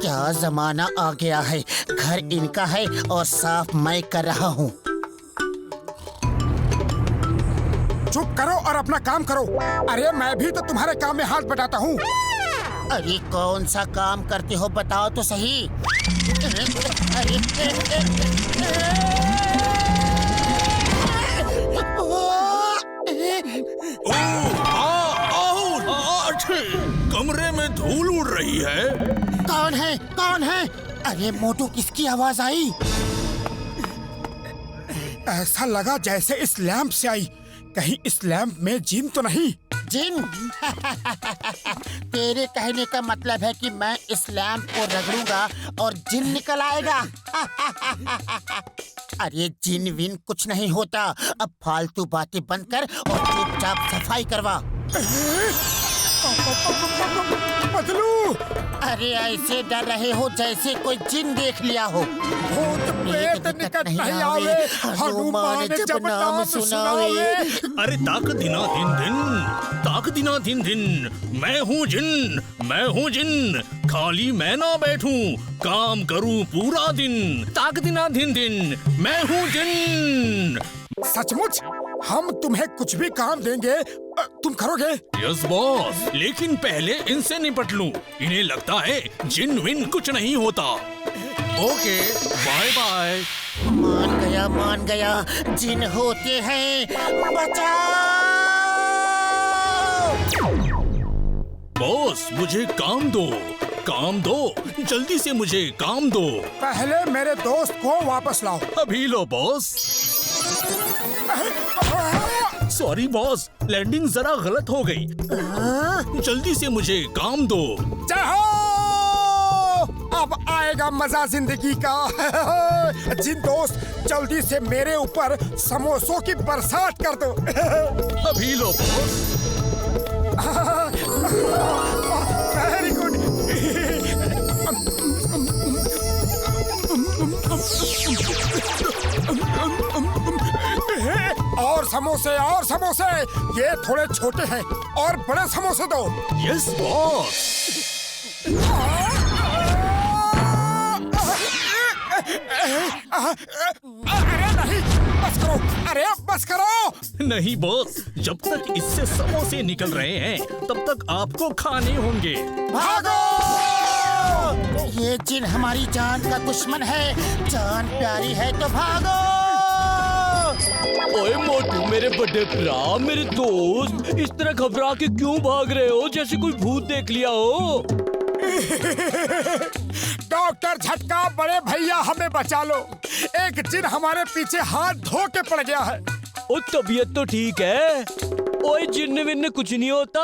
क्या जमाना आ गया है, घर इनका है और साफ मैं कर रहा हूँ। चुप करो और अपना काम करो। अरे मैं भी तो तुम्हारे काम में हाथ बटाता हूँ। अरे कौन सा काम करते हो बताओ तो सही। कमरे में धूल उड़ रही है। कौन है, कौन है? अरे मोटू, किसकी आवाज आई? ऐसा लगा जैसे इस लैंप से आई। कहीं इस लैंप में जिन तो नहीं? जिन? तेरे कहने का मतलब है कि मैं इस लैंप को रगड़ूंगा और जिन निकल आएगा? अरे जिन विन कुछ नहीं होता। अब फालतू बातें बंद कर और चुपचाप सफाई करवा। पतलू! अरे ऐसे डर रहे हो जैसे कोई जिन देख लिया हो। भूत प्रेत निकट नहीं आवे, हनुमान जब नाम सुनावे। अरे ताक दिना दिन दिन, ताक दिना दिन दिन, मैं हूँ जिन, मैं हूँ जिन। खाली मैं ना बैठूं, काम करूं पूरा दिन। ताक दिना दिन दिन, मैं हूँ जिन। सचमुच? हम तुम्हें कुछ भी काम देंगे, तुम करोगे? यस बॉस, लेकिन पहले इनसे निपट लूं। इन्हें लगता है जिन विन कुछ नहीं होता। Okay, bye bye. मान गया, जिन होते हैं। बचाओ! बॉस मुझे काम दो, काम दो, जल्दी से मुझे काम दो। पहले मेरे दोस्त को वापस लाओ। अभी लो बॉस। सॉरी बॉस, लैंडिंग जरा गलत हो गई। जल्दी से मुझे काम दो। जाओ! अब आएगा मजा जिंदगी का। जिन दोस्त, जल्दी से मेरे ऊपर समोसों की बरसात कर दो। अभी लो बॉस। Very good. और समोसे, और समोसे। ये थोड़े छोटे हैं, और बड़े समोसे दो। Yes boss. अरे नहीं, बस करो। अरे बस करो। नहीं बॉस, जब तक इससे समोसे निकल रहे हैं तब तक आपको खाने होंगे। भागो! ये जिन हमारी जान का दुश्मन है। जान प्यारी है तो भागो! ओए मोटू, मेरे बड़े भरा, मेरे दोस्त, इस तरह घबरा के क्यों भाग रहे हो जैसे कोई भूत देख लिया हो? डॉक्टर झटका, बड़े भैया हमें बचा लो। एक जिन हमारे पीछे हाथ धो के पड़ गया है। ओ तबीयत तो ठीक है। ओए जिन्न विन्न कुछ नहीं होता।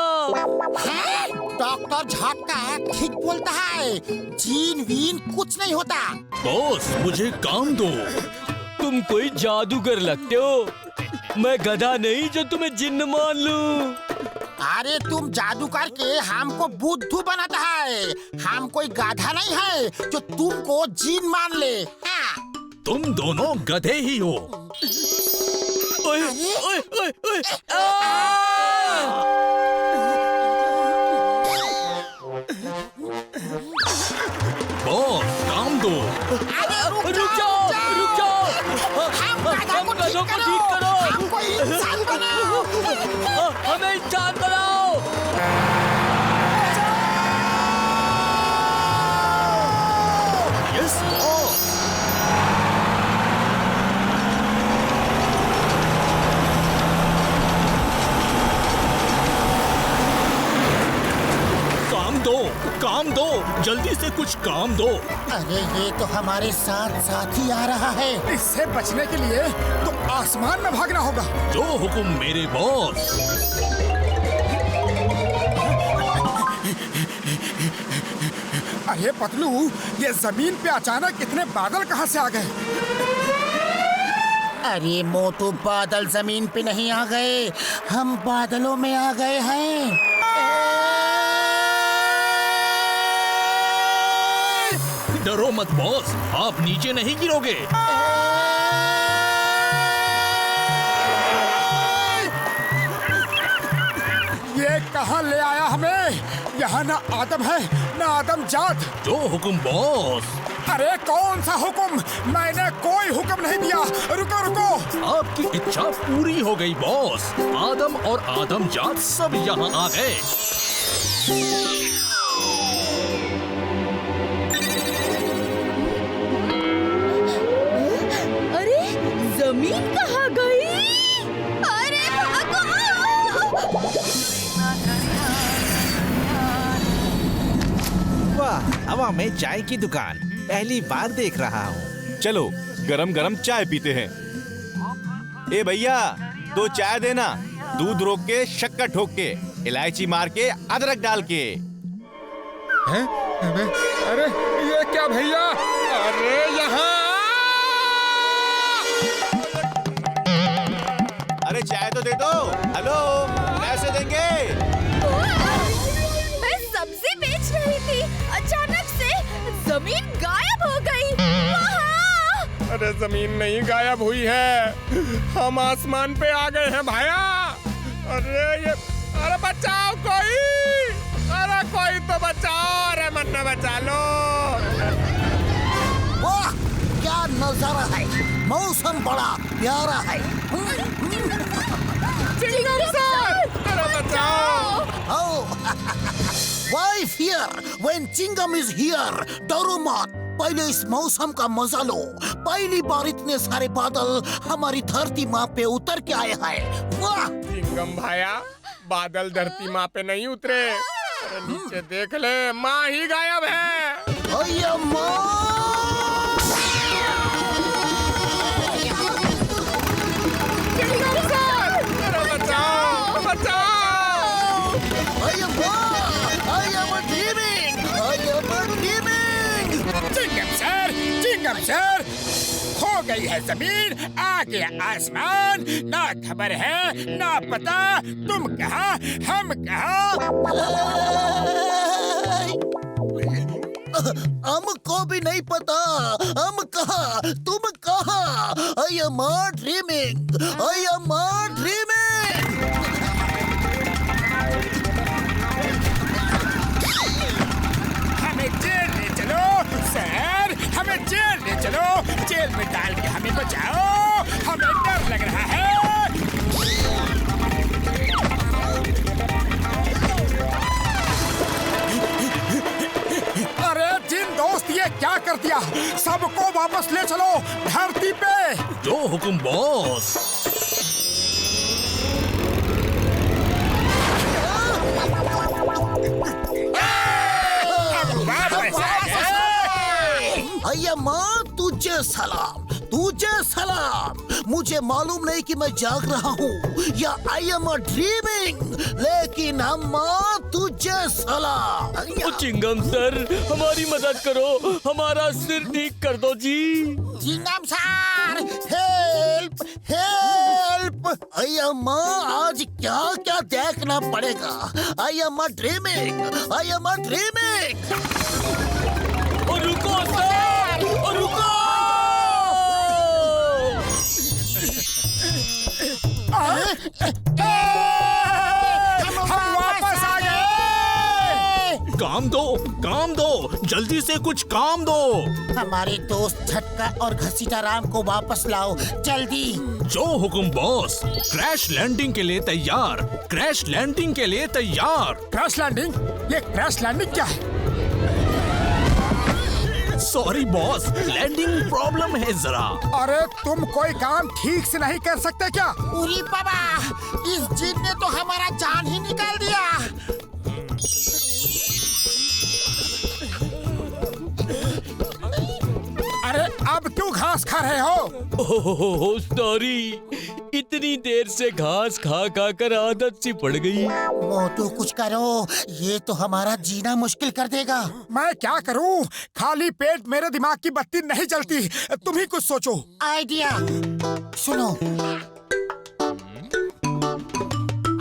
डॉक्टर झटका ठीक बोलता है। जीन वीन कुछ नहीं होता। बॉस मुझे काम दो। तुम कोई जादूगर लगते हो। मैं गधा नहीं जो तुम्हें जिन्न मान लूं। अरे तुम जादू करके हमको बुद्धू बनाता है। हम कोई गाधा नहीं है जो तुमको जीन मान ले। हाँ। तुम दोनों गधे ही हो। ओए ओए ओए ओए! बॉस काम दो। रुक जाओ, रुक जाओ। हम गधों को ठीक करो। हमको इंसान बनाओ। हमें इंसान बनाओ। Yes boss. काम दो, काम दो, जल्दी से कुछ काम दो। अरे ये तो हमारे साथ साथ ही आ रहा है। इससे बचने के लिए तो आसमान में भागना होगा। जो हुकुम मेरे बॉस। अरे पतलू, ये जमीन पे अचानक इतने बादल कहाँ से आ गए? अरे मोटू, बादल जमीन पे नहीं आ गए, हम बादलों में आ गए हैं। डरो मत बॉस, आप नीचे नहीं गिरोगे। ये कहाँ ले आया हमें? यहाँ ना आदम है ना आदम जात। जो हुक्म बॉस। अरे कौन सा हुक्म? मैंने कोई हुक्म नहीं दिया। रुको रुको। आपकी इच्छा पूरी हो गई बॉस। आदम और आदम जात सब यहाँ आ गए। अरे जमीन कहाँ गई? अरे भागो! वाह, हवा में चाय की दुकान पहली बार देख रहा हूँ। चलो गरम गरम चाय पीते हैं। ए भैया, 2 चाय देना, दूध रोक के, शक्कर ठोक के, इलायची मार के, अदरक डाल के। हैं? अरे ये क्या भैया? अरे यहाँ! अरे चाय तो दे दो। हेलो, कैसे देंगे? मैं सब्जी बेच रही थी, अचानक से जमीन गायब हो गई। वहाँ! अरे जमीन नहीं गायब हुई है, हम आसमान पे आ गए हैं भाया। अरे बचाओ कोई! अरे कोई तो बचाओ! अरे मन्ना बचा लो! वाह, क्या नजारा है। मौसम बड़ा प्यारा है। चिंगम सर! अरे बचाओ! Why fear when Chingam is here? डरो मत, पहले इस मौसम का मजा लो। पहली बार इतने सारे बादल हमारी धरती माँ पे उतर के आए हैं। वाह! चिंगम भाया, बादल धरती माँ पे नहीं उतरे। अरे नीचे देख ले, माँ ही गायब है। अय्या माँ! चिंगम सर! अरे बचाओ! बचाओ! अय्या माँ! I am a dreaming! I am a dreaming! Chingam sir, खो गई है जमीन, आ गया आसमान, ना खबर है ना पता, तुम कहाँ हम कहाँ। हमको भी नहीं पता, हम कहाँ तुम कहाँ। I am a dreaming! I am a dreaming! हमें जेल ले चलो सर, हमें जेल ले चलो, जेल में डाल के हमें बचाओ, हमें डर लग रहा है। अरे जिन दोस्त, ये क्या कर दिया? सबको वापस ले चलो धरती पे। जो हुक्म बॉस। अय्या माँ, तुझे सलाम, तुझे सलाम। मुझे मालूम नहीं कि मैं जाग रहा हूँ या आई एम अ ड्रीमिंग, लेकिन अम्मा तुझे सलाम। ओ चिंगम सर, हमारी मदद करो, हमारा सिर ठीक कर दो जी। चिंगम सर, हेल्प हेल्प! अय्या माँ, आज क्या क्या देखना पड़ेगा। I am a dreaming, I am a dreaming. और रुको सर, और रुको! हम वापस आ गए। काम दो, जल्दी से कुछ काम दो। हमारे दोस्त झटका और घसीटा राम को वापस लाओ, जल्दी। जो हुक्म बॉस। क्रैश लैंडिंग के लिए तैयार, क्रैश लैंडिंग के लिए तैयार। Crash landing? ये क्रैश लैंडिंग क्या है? सॉरी बॉस, लैंडिंग प्रॉब्लम है जरा। अरे तुम कोई काम ठीक से नहीं कर सकते क्या? उरी बाबा, इस जिन ने तो हमारा जान ही निकाल दिया। अरे अब क्यों घास खा रहे हो? ओह सॉरी, इतनी देर से घास खा खा कर आदत सी पड़ गई। मोटू कुछ करो, ये तो हमारा जीना मुश्किल कर देगा। मैं क्या करूं? खाली पेट मेरे दिमाग की बत्ती नहीं जलती। तुम ही कुछ सोचो। आइडिया सुनो।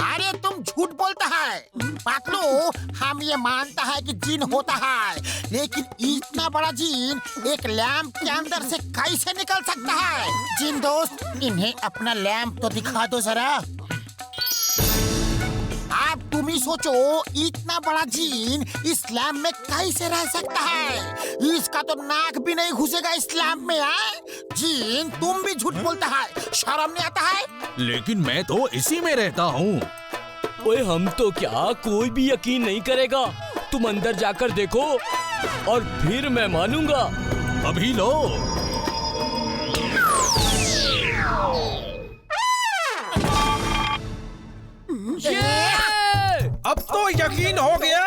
अरे तुम झूठ बोलता है पातलू, हम ये मानता है कि जिन होता है, लेकिन इतना बड़ा जिन एक लैंप के अंदर से कैसे निकल सकता है? जिन दोस्त, इन्हें अपना लैंप तो दिखा दो जरा। अब तुम तुम ही सोचो, इतना बड़ा जीन इस लैम्प में कैसे रह सकता है? इसका तो नाक भी नहीं घुसेगा इस लैम्प में। है जीन, तुम भी झूठ बोलता है, शर्म नहीं आता है? लेकिन मैं तो इसी में रहता हूँ। ओए हम तो क्या, कोई भी यकीन नहीं करेगा। तुम अंदर जाकर देखो और फिर मैं मानूंगा। अभी लो। अब तो यकीन हो गया।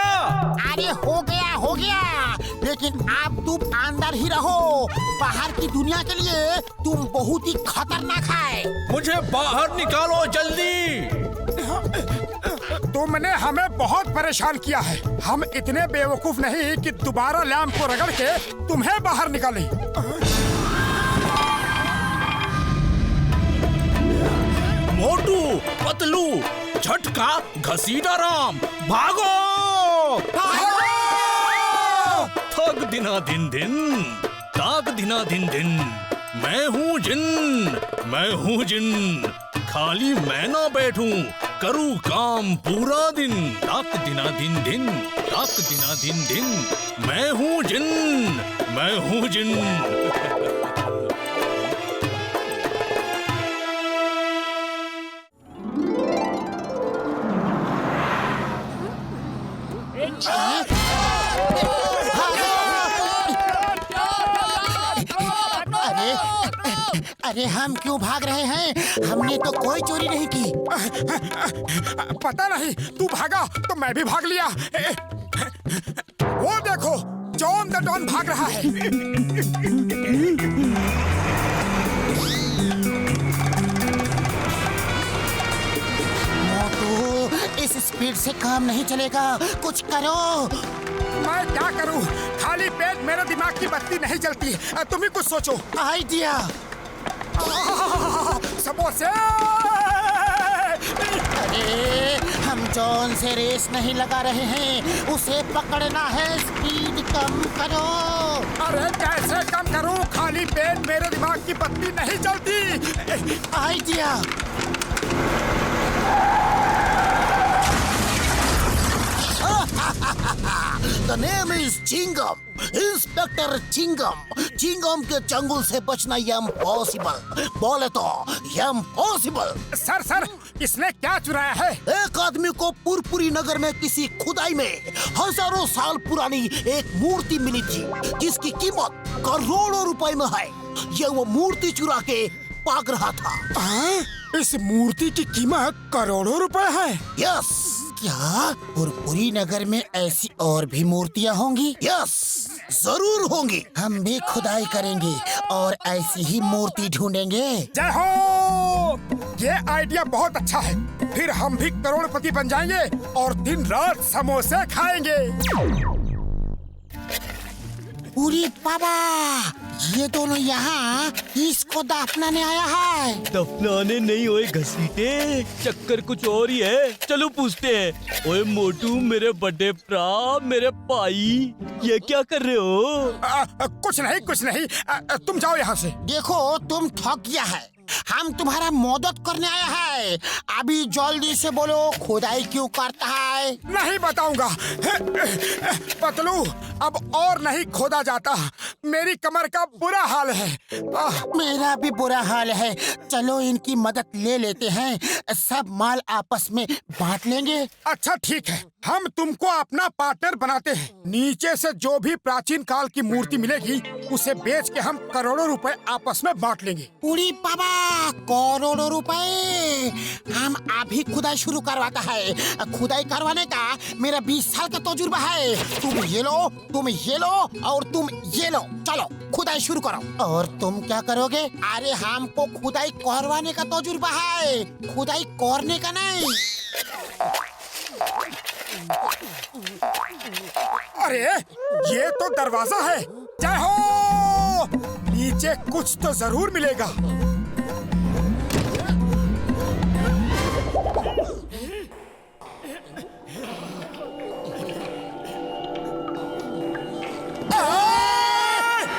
अरे हो गया, लेकिन अब तुम अंदर ही रहो। बाहर की दुनिया के लिए तुम बहुत ही खतरनाक है। मुझे बाहर निकालो जल्दी। तुमने हमें बहुत परेशान किया है। हम इतने बेवकूफ नहीं कि दोबारा लैम्प को रगड़ के तुम्हें बाहर निकालें। मोटू, पतलू, झटका, घसीटा राम, भागो! थक दिना दिन दिन, ताक दिना दिन दिन। मैं हूँ जिन, खाली मैं ना बैठूं, करूँ काम पूरा दिन। ताक दिना दिन दिन, ताक दिना दिन दिन। मैं हूँ जिन। अरे हम क्यों भाग रहे हैं? हमने तो कोई चोरी नहीं की। पता नहीं, तू भागा तो मैं भी भाग लिया। वो देखो, जॉन द डॉन भाग रहा है। मोटू, इस स्पीड से काम नहीं चलेगा, कुछ करो। मैं क्या करूं? खाली पेट मेरे दिमाग की बत्ती नहीं जलती। तुम ही कुछ सोचो। आइडिया। समोसे। अरे हम जॉन से रेस नहीं लगा रहे हैं, उसे पकड़ना है। स्पीड कम करो। अरे कैसे कम करूं? खाली पेट मेरे दिमाग की बत्ती नहीं जलती। Idea. The name is Chingam, inspector Chingam. Chingam के चंगुल से बचना इम्पॉसिबल, बोले तो इम्पॉसिबल। सर, इसने क्या चुराया है? एक आदमी को पुरपुरी नगर में किसी खुदाई में हजारों साल पुरानी एक मूर्ति मिली थी, जिसकी कीमत करोड़ों रुपए में है। ये वो मूर्ति चुरा के भाग रहा था। इस मूर्ति की कीमत करोड़ों रुपए है। यस। क्या पुरपुरी नगर में ऐसी और भी मूर्तियाँ होंगी? यस, जरूर होंगी। हम भी खुदाई करेंगे और ऐसी ही मूर्ति ढूंढेंगे। जय हो! ये आइडिया बहुत अच्छा है। फिर हम भी करोड़पति बन जाएंगे और दिन रात समोसे खाएंगे। पूरी बाबा, ये दोनों यहाँ इसको दफनाने आया है। दफनाने नहीं, ओए घसीटे, चक्कर कुछ और ही है। चलो पूछते हैं। ओए मोटू, मेरे बड़े भरा, मेरे भाई, ये क्या कर रहे हो? कुछ नहीं। तुम जाओ यहाँ से। देखो, तुम थक गया है, हम तुम्हारा मदद करने आया है। अभी जल्दी से बोलो, खुदाई क्यों करता है? नहीं बताऊंगा। पतलू, अब और नहीं खोदा जाता। मेरी कमर का बुरा हाल है। मेरा भी बुरा हाल है। चलो इनकी मदद ले लेते हैं, सब माल आपस में बांट लेंगे। अच्छा ठीक है, हम तुमको अपना पार्टनर बनाते हैं। नीचे से जो भी प्राचीन काल की मूर्ति मिलेगी, उसे बेच के हम करोड़ों रुपए आपस में बांट लेंगे। पूरी बाबा, करोड़ों रुपए! हम अभी खुदाई शुरू करवाता है। खुदाई करवाने का मेरा 20 साल का तजुर्बा है। तुम ये लो और तुम ये लो। चलो खुदाई शुरू करो। और तुम क्या करोगे? अरे हमको खुदाई करवाने का तजुर्बा है, खुदाई करने का नहीं। अरे ये तो दरवाजा है। जय हो! नीचे कुछ तो जरूर मिलेगा।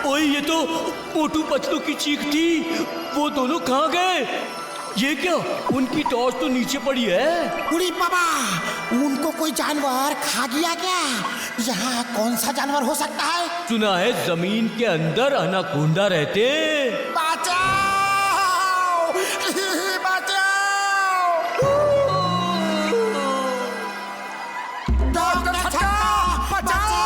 ओए, ये तो मोटू पतलू की चीख थी। वो दोनों कहाँ गए? ये क्या? उनकी टॉर्च तो नीचे पड़ी है। उड़ी बाबा, उनको कोई जानवर खा गया क्या? यहाँ कौन सा जानवर हो सकता है? सुना है जमीन के अंदर अनाकोंडा रहते हैं। बचाओ! बचाओ! डॉक्टर छक्का! बचाओ!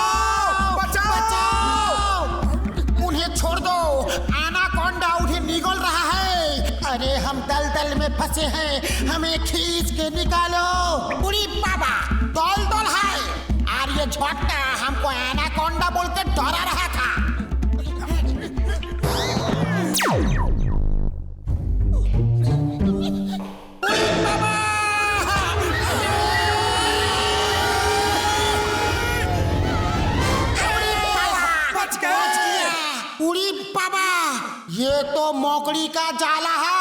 बचाओ! उन्हें छोड़ दो, एनाकोंडा उन्हें निगल रहा है। अरे हम दलदल में फंसे हैं, हमें खींच के निकालो। बुरी बाबा, दलदल है और ये झोटा हमको एनाकोंडा बोल के डरा रहा था। उड़ी बाबा, ये तो मकड़ी का जाला है।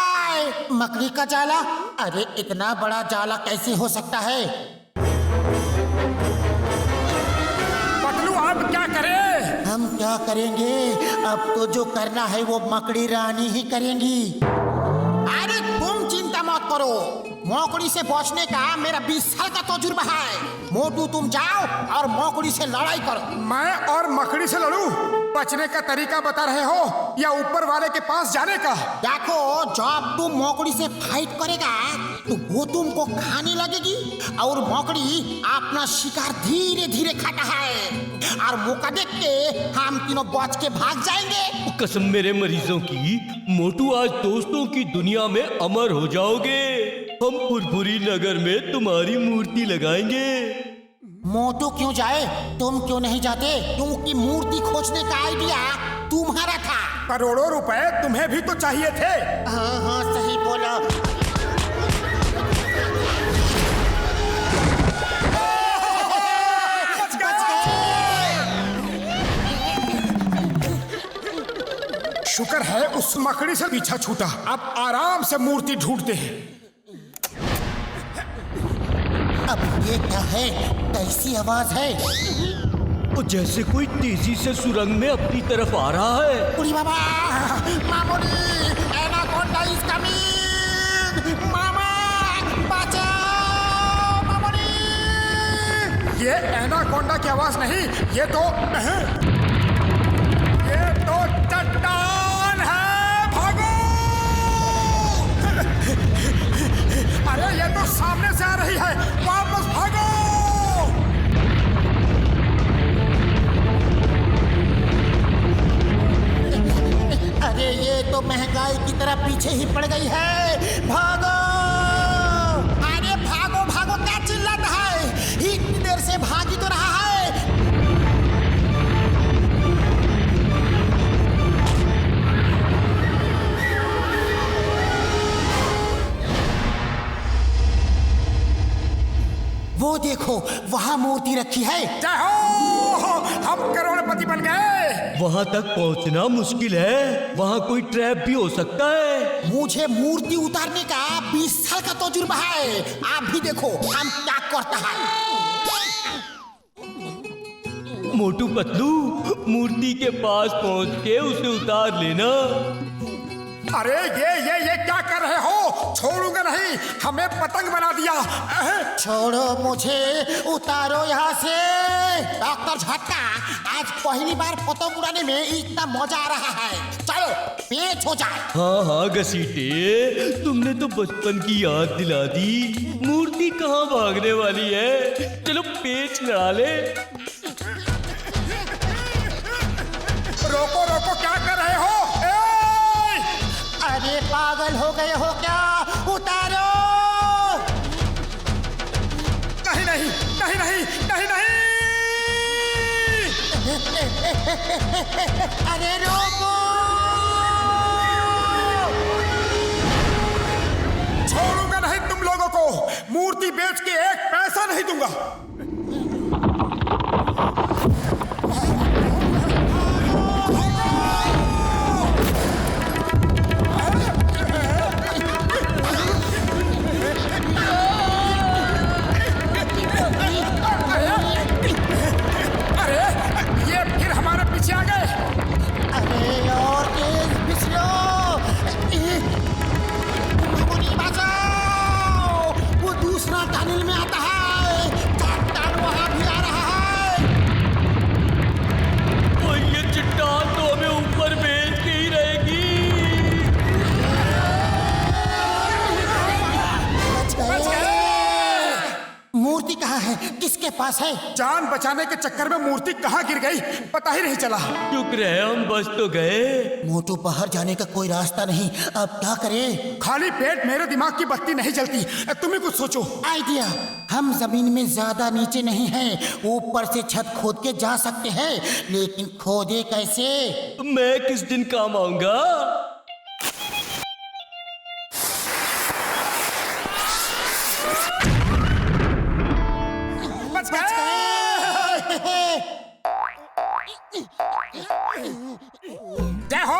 मकड़ी का जाला? अरे इतना बड़ा जाला कैसे हो सकता है? पतलू आप क्या करें? हम क्या करेंगे? अब तो जो करना है वो मकड़ी रानी ही करेंगी। अरे तुम चिंता मत करो, मकड़ी से बचने का मेरा 20 साल का तजुर्बा है। मोटू तुम जाओ और मकड़ी से लड़ाई करो। मैं और मकड़ी से लड़ूं? बचने का तरीका बता रहे हो या ऊपर वाले के पास जाने का? देखो, जब तुम मकड़ी से फाइट करेगा तो वो तुमको खाने लगेगी और मकड़ी अपना शिकार धीरे धीरे खाता है और मौका देख के हम तीनों बच के भाग जाएंगे। कसम मेरे मरीजों की, मोटू आज दोस्तों की दुनिया में अमर हो जाओगे। हम फुरफुरी नगर में तुम्हारी मूर्ति लगाएंगे। मोटू क्यों जाए, तुम क्यों नहीं जाते? क्योंकि मूर्ति खोजने का आइडिया तुम्हारा था। करोड़ों रुपए तुम्हें भी तो चाहिए थे। हाँ हाँ सही बोला। शुक्र है उस मकड़ी से पीछा छूटा। अब आराम से मूर्ति ढूंढते हैं। अब ये क्या है? कैसी आवाज है? और जैसे कोई तेजी से सुरंग में अपनी तरफ आ रहा है। उड़ी बाबा, मामूली, एनाकोंडा इज कमिंग। मामा, बचाओ मामूली। ये एनाकोंडा की आवाज नहीं, ये तो चट्टान है। भागो! अरे ये तो सामने से आ रही है, वापस भागो! अरे ये तो महंगाई की तरह पीछे ही पड़ गई है। भागो! अरे भागो भागो, क्या चिल्लाता है? इतनी देर से भागी तो रहा है। वो देखो, वहाँ मूर्ति रखी है। जय हो! हम करोड़पति बन गए। वहाँ तक पहुँचना मुश्किल है, वहाँ कोई ट्रैप भी हो सकता है। मुझे मूर्ति उतारने का 20 साल का तजुर्बा है। आप भी देखो हम क्या करता है। मोटू पतलू, मूर्ति के पास पहुँच के उसे उतार लेना। अरे ये क्या कर रहे हो? छोड़ूंगा नहीं, हमें पतंग बना दिया। छोड़ो मुझे, उतारो यहाँ से। डॉक्टर झटका, आज पहली बार पतंग उड़ाने में इतना मजा आ रहा है। चलो पेच हो जाए। हाँ हाँ घसीटे, तुमने तो बचपन की याद दिला दी। मूर्ति कहाँ भागने वाली है? चलो पेच लड़ा ले। रोको रोको, क्या कर रहे हो? अरे पागल हो गए हो क्या? उतारो! नहीं नहीं नहीं नहीं नहीं नहीं! अरे रोको! छोड़ूंगा नहीं तुम लोगों को। मूर्ति बेच के एक पैसा नहीं दूंगा। पास है। जान बचाने के चक्कर में मूर्ति कहाँ गिर गई पता ही नहीं चला। शुक्र है हम बच तो गए। मोटू बाहर जाने का कोई रास्ता नहीं, अब क्या करें? खाली पेट मेरे दिमाग की बत्ती नहीं जलती। तुम ही कुछ सोचो। आइडिया, हम जमीन में ज्यादा नीचे नहीं हैं, ऊपर से छत खोद के जा सकते हैं, लेकिन खोदे कैसे? मैं किस दिन काम आऊंगा? बच गए। जय हो,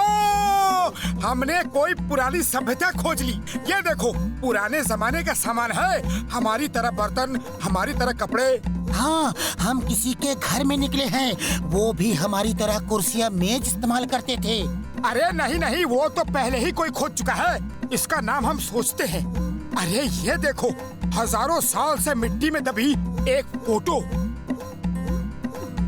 हमने कोई पुरानी सभ्यता खोज ली। ये देखो, पुराने जमाने का सामान है, हमारी तरह बर्तन, हमारी तरह कपड़े। हाँ, हम किसी के घर में निकले हैं, वो भी हमारी तरह कुर्सियां मेज इस्तेमाल करते थे। अरे नहीं नहीं, वो तो पहले ही कोई खोज चुका है, इसका नाम हम सोचते हैं। अरे ये देखो, हजारों साल से मिट्टी में दबी एक फोटो।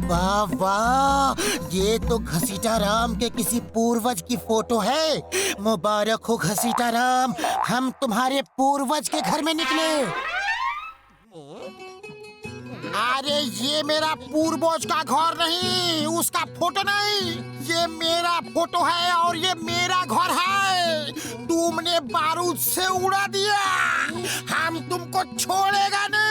वाह वाह, ये तो घसीटा राम के किसी पूर्वज की फोटो है। मुबारक हो घसीटा राम, हम तुम्हारे पूर्वज के घर में निकले। अरे ये मेरा पूर्वज का घर नहीं, उसका फोटो नहीं, ये मेरा फोटो है और ये मेरा घर है। तुमने बारूद से उड़ा दिया, हम तुमको छोड़ेगा नहीं।